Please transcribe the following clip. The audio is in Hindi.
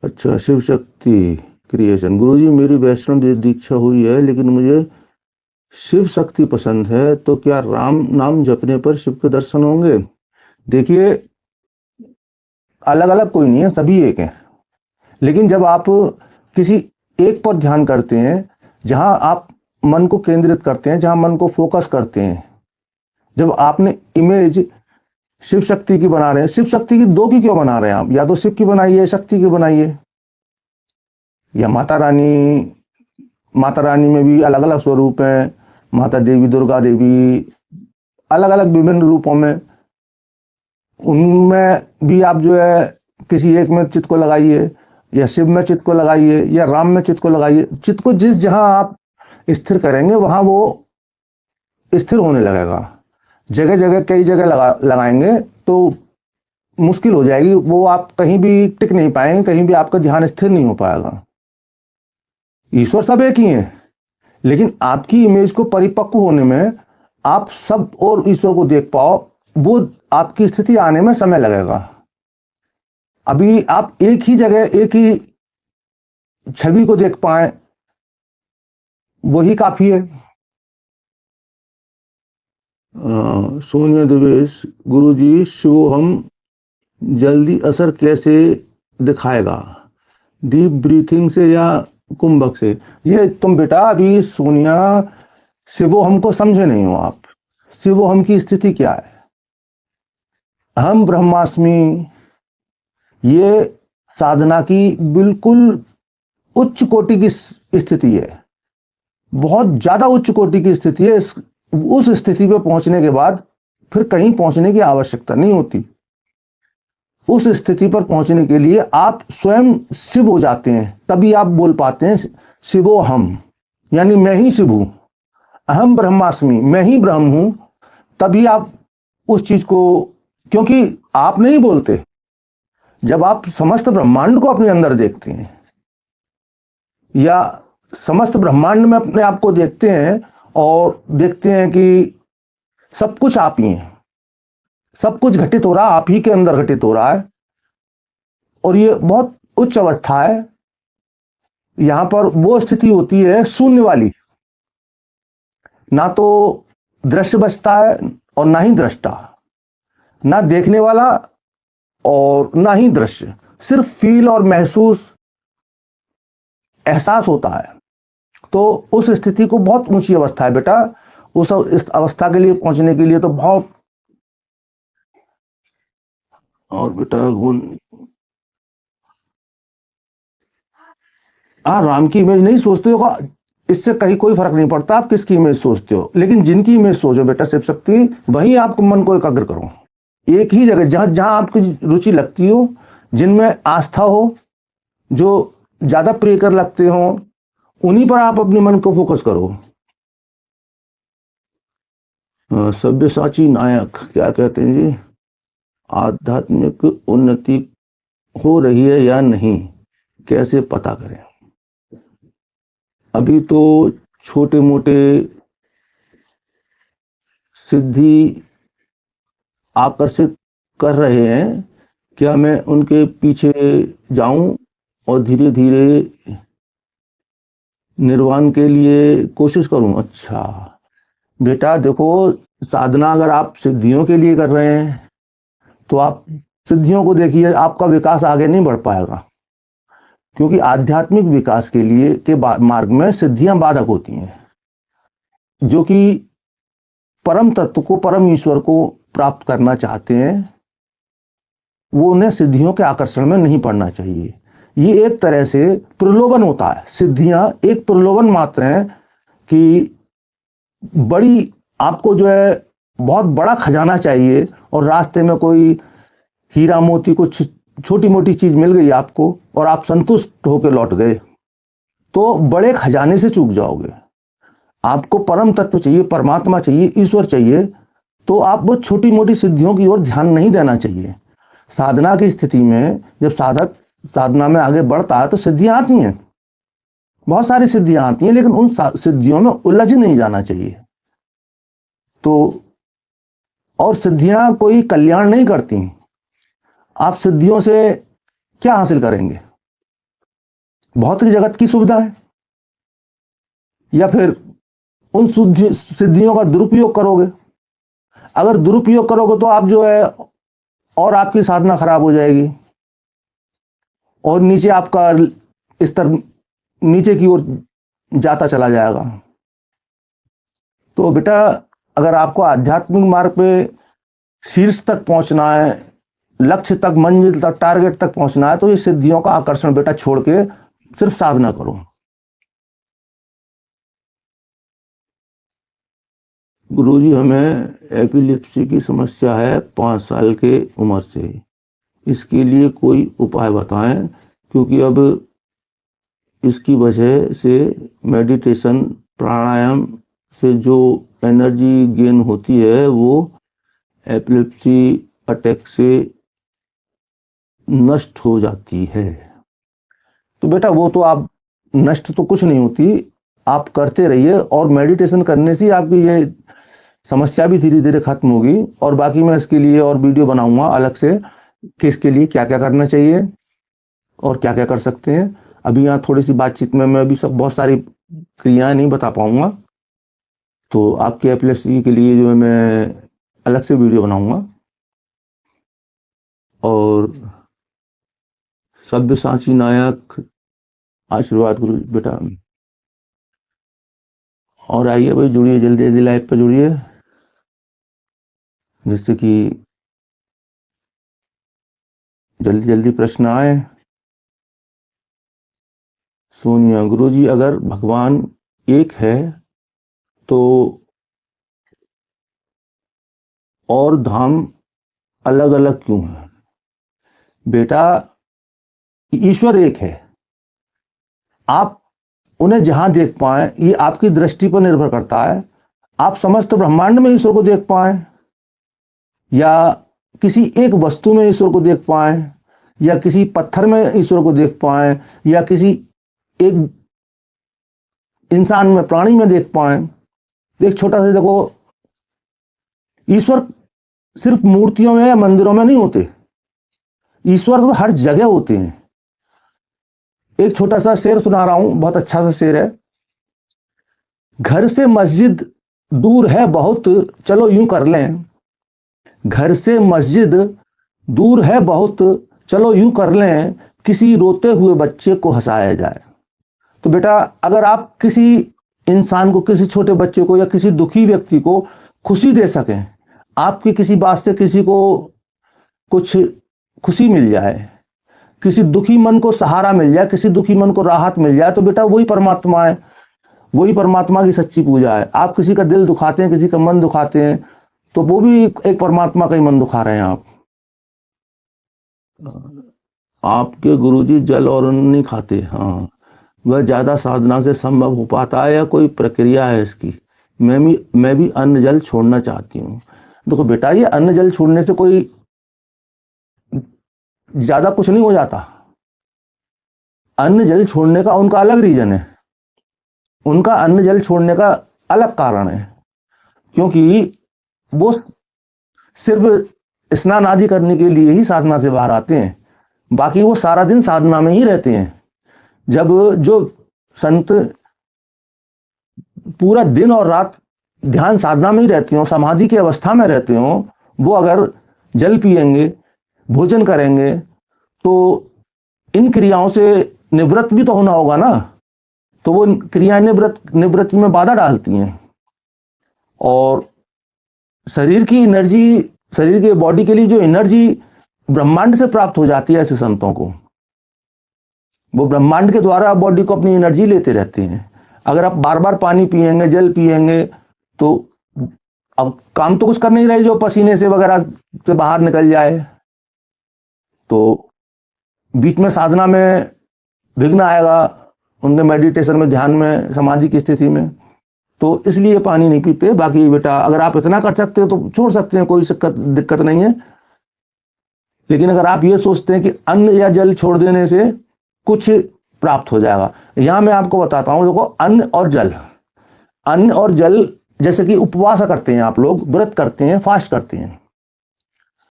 अच्छा, शिव शक्ति क्रिएशन। गुरुजी, मेरी वैष्णव दीक्षा हुई है, लेकिन मुझे शिव शक्ति पसंद है, तो क्या राम नाम जपने पर शिव के दर्शन होंगे? देखिए, अलग अलग कोई नहीं है, सभी एक हैं। लेकिन जब आप किसी एक पर ध्यान करते हैं, जहां आप मन को केंद्रित करते हैं, जहां मन को फोकस करते हैं, जब आपने इमेज शिव शक्ति की बना रहे हैं, शिव शक्ति की दो की क्यों बना रहे हैं आप? या तो शिव की बनाइए, शक्ति की बनाइए, या माता रानी में भी अलग अलग स्वरूप हैं, माता देवी, दुर्गा देवी, अलग अलग विभिन्न रूपों में, उनमें भी आप जो है किसी एक में चित्त को लगाइए, या शिव में चित्त को लगाइए, या राम में चित्त को लगाइए। चित्त को जिस जहां आप स्थिर करेंगे, वहां वो स्थिर होने लगेगा। जगह जगह कई जगह लगाएंगे तो मुश्किल हो जाएगी, वो आप कहीं भी टिक नहीं पाएंगे, कहीं भी आपका ध्यान स्थिर नहीं हो पाएगा। ईश्वर सब एक ही हैं, लेकिन आपकी इमेज को परिपक्व होने में, आप सब और ईश्वर को देख पाओ, वो आपकी स्थिति आने में समय लगेगा। अभी आप एक ही जगह एक ही छवि को देख पाए, वही काफी है। सोनिया देवेश, गुरुजी, शिवोहम जल्दी असर कैसे दिखाएगा? डीप ब्रीथिंग से या कुंभक से? ये तुम बेटा अभी सोनिया शिवोहम को समझे नहीं हो आप। शिवोहम की स्थिति क्या है? अहम ब्रह्मास्मि, ये साधना की बिल्कुल उच्च कोटि की स्थिति है, बहुत ज्यादा उच्च कोटि की स्थिति है। उस स्थिति पे पहुंचने के बाद फिर कहीं पहुंचने की आवश्यकता नहीं होती। उस स्थिति पर पहुंचने के लिए आप स्वयं शिव हो जाते हैं, तभी आप बोल पाते हैं शिवो हम, यानी मैं ही शिव हूं, अहम ब्रह्मास्मि, मैं ही ब्रह्म हूं। तभी आप उस चीज को, क्योंकि आप नहीं बोलते, जब आप समस्त ब्रह्मांड को अपने अंदर देखते हैं, या समस्त ब्रह्मांड में अपने आप को देखते हैं, और देखते हैं कि सब कुछ आप ही हैं, सब कुछ घटित हो रहा आप ही के अंदर घटित हो रहा है, और ये बहुत उच्च अवस्था है। यहां पर वो स्थिति होती है शून्य वाली, ना तो दृश्य बचता है और ना ही दृष्टा, ना देखने वाला और ना ही दृश्य, सिर्फ फील और महसूस, एहसास होता है। तो उस स्थिति को बहुत ऊंची अवस्था है बेटा। इस अवस्था के लिए पहुंचने के लिए तो बहुत, और बेटा गुण, राम की इमेज नहीं सोचते हो, इससे कहीं कोई फर्क नहीं पड़ता आप किसकी इमेज सोचते हो, लेकिन जिनकी इमेज सोचो बेटा शिव शक्ति, वहीं आपको मन को एकाग्र करो। एक ही जगह जहां जहां आपकी रुचि लगती हो, जिनमें आस्था हो, जो ज्यादा प्रिय कर लगते हो, उन्हीं पर आप अपने मन को फोकस करो। सब्यसाची नायक क्या कहते हैं जी? आध्यात्मिक उन्नति हो रही है या नहीं, कैसे पता करें? अभी तो छोटे मोटे सिद्धि आकर्षित कर रहे हैं, क्या मैं उनके पीछे जाऊं और धीरे धीरे निर्वाण के लिए कोशिश करूं? अच्छा बेटा देखो, साधना अगर आप सिद्धियों के लिए कर रहे हैं, तो आप सिद्धियों को देखिए, आपका विकास आगे नहीं बढ़ पाएगा, क्योंकि आध्यात्मिक विकास के लिए के मार्ग में सिद्धियां बाधक होती हैं। जो कि परम तत्व को, परम ईश्वर को प्राप्त करना चाहते हैं, वो उन्हें सिद्धियों के आकर्षण में नहीं पड़ना चाहिए। ये एक तरह से प्रलोभन होता है। सिद्धियां एक प्रलोभन मात्र हैं कि बड़ी, आपको जो है बहुत बड़ा खजाना चाहिए, और रास्ते में कोई हीरा मोती कुछ छोटी मोटी चीज मिल गई आपको, और आप संतुष्ट होकर लौट गए, तो बड़े खजाने से चूक जाओगे। आपको परम तत्व चाहिए, परमात्मा चाहिए, ईश्वर चाहिए, तो आप वो छोटी मोटी सिद्धियों की ओर ध्यान नहीं देना चाहिए। साधना की स्थिति में जब साधक साधना में आगे बढ़ता है, तो सिद्धियां आती हैं, बहुत सारी सिद्धियां आती हैं, लेकिन उन सिद्धियों में उलझ नहीं जाना चाहिए। तो और सिद्धियां कोई कल्याण नहीं करती। आप सिद्धियों से क्या हासिल करेंगे? भौतिक जगत की सुविधा है, या फिर उन सिद्धियों का दुरुपयोग करोगे? अगर दुरुपयोग करोगे तो आप जो है और आपकी साधना खराब हो जाएगी और नीचे आपका स्तर नीचे की ओर जाता चला जाएगा। तो बेटा, अगर आपको आध्यात्मिक मार्ग पे शीर्ष तक पहुंचना है, लक्ष्य तक, मंजिल तक, टारगेट तक पहुंचना है, तो ये सिद्धियों का आकर्षण बेटा छोड़ के सिर्फ साधना करो। गुरुजी, हमें एपिलेप्सी की समस्या है 5 साल के उम्र से, इसके लिए कोई उपाय बताएं, क्योंकि अब इसकी वजह से मेडिटेशन, प्राणायाम से जो एनर्जी गेन होती है वो एपिलेप्सी अटैक से नष्ट हो जाती है। तो बेटा वो तो आप नष्ट तो कुछ नहीं होती, आप करते रहिए और मेडिटेशन करने से आपकी ये समस्या भी धीरे धीरे खत्म होगी। और बाकी मैं इसके लिए और वीडियो बनाऊंगा अलग से कि इसके लिए क्या क्या करना चाहिए और क्या क्या कर सकते हैं। अभी यहाँ थोड़ी सी बातचीत में मैं अभी सब बहुत सारी क्रियाएं नहीं बता पाऊंगा, तो आपके एपिलेप्सी के लिए जो है मैं अलग से वीडियो बनाऊंगा। और सब्यसाची नायक, आशीर्वाद गुरु बेटा। और आइए भाई, जुड़िए, जल्दी जल्दी लाइव पर जुड़िए, जिससे कि जल्दी जल्दी प्रश्न आए। सोनिया, गुरुजी अगर भगवान एक है तो और धाम अलग अलग क्यों है? बेटा, ईश्वर एक है, आप उन्हें जहां देख पाए ये आपकी दृष्टि पर निर्भर करता है। आप समस्त ब्रह्मांड में ईश्वर को देख पाए, या किसी एक वस्तु में ईश्वर को देख पाए, या किसी पत्थर में ईश्वर को देख पाए, या किसी एक इंसान में, प्राणी में देख पाए। एक छोटा सा देखो, ईश्वर सिर्फ मूर्तियों में या मंदिरों में नहीं होते, ईश्वर तो हर जगह होते हैं। एक छोटा सा शेर सुना रहा हूं, बहुत अच्छा सा शेर है। घर से मस्जिद दूर है बहुत, चलो यूं कर लें। घर से मस्जिद दूर है बहुत, चलो यूं कर लें, किसी रोते हुए बच्चे को हंसाया जाए। तो बेटा, अगर आप किसी इंसान को, किसी छोटे बच्चे को या किसी दुखी व्यक्ति को खुशी दे सकें, आपकी किसी बात से किसी को कुछ खुशी मिल जाए, किसी दुखी मन को सहारा मिल जाए, किसी दुखी मन को राहत मिल जाए, तो बेटा वही परमात्मा है, वही परमात्मा की सच्ची पूजा है। आप किसी का दिल दुखाते हैं, किसी का मन दुखाते हैं, तो वो भी एक परमात्मा का ही मन दुखा रहे हैं आप। आपके गुरुजी जल और अन्न नहीं खाते? हाँ, वह ज्यादा साधना से संभव हो पाता है या कोई प्रक्रिया है इसकी? मैं भी अन्न जल छोड़ना चाहती हूँ। देखो बेटा, ये अन्न जल छोड़ने से कोई ज्यादा कुछ नहीं हो जाता। अन्न जल छोड़ने का उनका अलग रीजन है, उनका अन्न जल छोड़ने का अलग कारण है, क्योंकि वो सिर्फ स्नान आदि करने के लिए ही साधना से बाहर आते हैं, बाकी वो सारा दिन साधना में ही रहते हैं। जब जो संत पूरा दिन और रात ध्यान साधना में ही रहते हो, समाधि की अवस्था में रहते हो, वो अगर जल पिएंगे, भोजन करेंगे, तो इन क्रियाओं से निवृत्त भी तो होना होगा ना। तो वो क्रियाएं निवृत्ति में बाधा डालती हैं, और शरीर की एनर्जी, शरीर के बॉडी के लिए जो एनर्जी ब्रह्मांड से प्राप्त हो जाती है ऐसे संतों को, वो ब्रह्मांड के द्वारा बॉडी को अपनी एनर्जी लेते रहते हैं। अगर आप बार बार पानी पिएंगे, जल पिएंगे, तो अब काम तो कुछ कर नहीं रहे जो पसीने से वगैरह से बाहर निकल जाए, तो बीच में साधना में विघ्न आएगा, उनके मेडिटेशन में, ध्यान में, समाधि की स्थिति में। तो इसलिए पानी नहीं पीते। बाकी बेटा, अगर आप इतना कर सकते हो तो छोड़ सकते हैं, कोई दिक्कत नहीं है। लेकिन अगर आप ये सोचते हैं कि अन्न या जल छोड़ देने से कुछ प्राप्त हो जाएगा, यहां मैं आपको बताता हूं। देखो, अन्न और जल, जैसे कि उपवास करते हैं आप लोग, व्रत करते हैं, फास्ट करते हैं,